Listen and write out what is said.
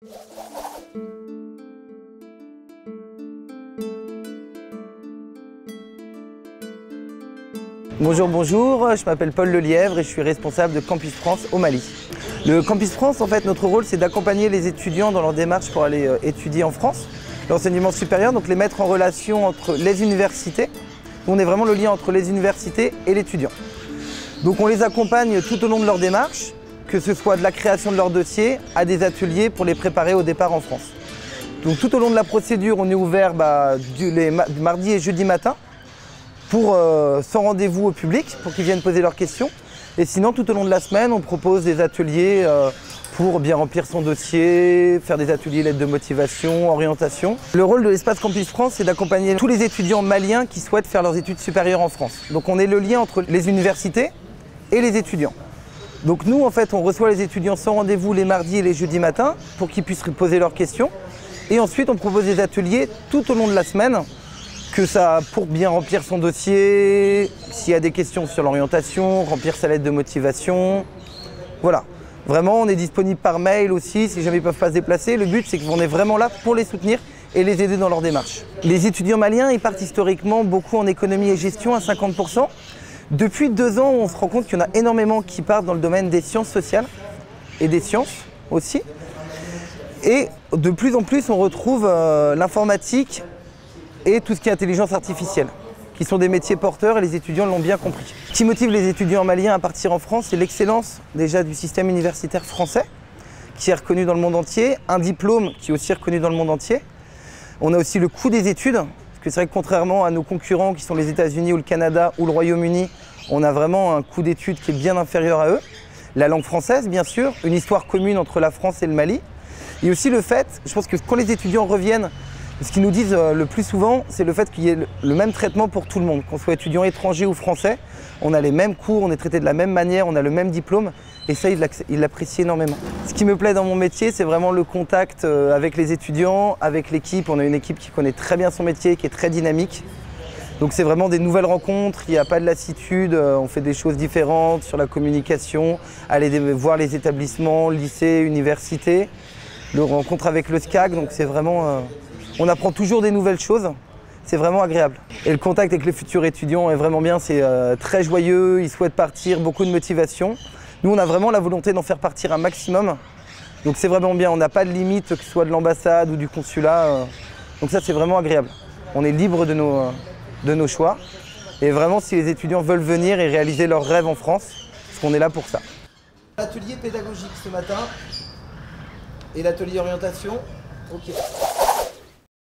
Bonjour, je m'appelle Paul Lelièvre et je suis responsable de Campus France au Mali. Le Campus France, en fait, notre rôle, c'est d'accompagner les étudiants dans leur démarche pour aller étudier en France, l'enseignement supérieur, donc les mettre en relation entre les universités. On est vraiment le lien entre les universités et l'étudiant. Donc on les accompagne tout au long de leur démarche, que ce soit de la création de leur dossier à des ateliers pour les préparer au départ en France. Donc tout au long de la procédure, on est ouvert les mardis et jeudis matin pour sans rendez-vous au public, pour qu'ils viennent poser leurs questions. Et sinon, tout au long de la semaine, on propose des ateliers pour bien remplir son dossier, faire des ateliers lettres de motivation, orientation. Le rôle de l'espace Campus France, c'est d'accompagner tous les étudiants maliens qui souhaitent faire leurs études supérieures en France. Donc on est le lien entre les universités et les étudiants. Donc nous, en fait, on reçoit les étudiants sans rendez-vous les mardis et les jeudis matins pour qu'ils puissent poser leurs questions. Et ensuite, on propose des ateliers tout au long de la semaine, que ça pour bien remplir son dossier, s'il y a des questions sur l'orientation, remplir sa lettre de motivation. Voilà. Vraiment, on est disponible par mail aussi, si jamais ils ne peuvent pas se déplacer. Le but, c'est qu'on est vraiment là pour les soutenir et les aider dans leur démarche. Les étudiants maliens, ils partent historiquement beaucoup en économie et gestion à 50%. Depuis 2 ans, on se rend compte qu'il y en a énormément qui partent dans le domaine des sciences sociales et des sciences aussi. Et de plus en plus, on retrouve l'informatique et tout ce qui est intelligence artificielle, qui sont des métiers porteurs et les étudiants l'ont bien compris. Ce qui motive les étudiants maliens à partir en France, c'est l'excellence déjà du système universitaire français, qui est reconnu dans le monde entier, un diplôme qui est aussi reconnu dans le monde entier. On a aussi le coût des études, parce que c'est vrai que contrairement à nos concurrents qui sont les États-Unis ou le Canada ou le Royaume-Uni, on a vraiment un coût d'études qui est bien inférieur à eux. La langue française, bien sûr, une histoire commune entre la France et le Mali. Et aussi le fait, je pense que quand les étudiants reviennent, ce qu'ils nous disent le plus souvent, c'est le fait qu'il y ait le même traitement pour tout le monde. Qu'on soit étudiant étranger ou français, on a les mêmes cours, on est traité de la même manière, on a le même diplôme. Et ça, ils l'apprécient énormément. Ce qui me plaît dans mon métier, c'est vraiment le contact avec les étudiants, avec l'équipe. On a une équipe qui connaît très bien son métier, qui est très dynamique. Donc c'est vraiment des nouvelles rencontres, il n'y a pas de lassitude, on fait des choses différentes sur la communication, aller voir les établissements, lycées, universités, le rencontre avec le SCAG, donc c'est vraiment... on apprend toujours des nouvelles choses, c'est vraiment agréable. Et le contact avec les futurs étudiants est vraiment bien, c'est très joyeux, ils souhaitent partir, beaucoup de motivation. Nous, on a vraiment la volonté d'en faire partir un maximum, donc c'est vraiment bien, on n'a pas de limite, que ce soit de l'ambassade ou du consulat, donc ça c'est vraiment agréable. On est libre de nos choix, et vraiment si les étudiants veulent venir et réaliser leurs rêves en France, parce qu'on est là pour ça. L'atelier pédagogique ce matin, et l'atelier orientation, ok.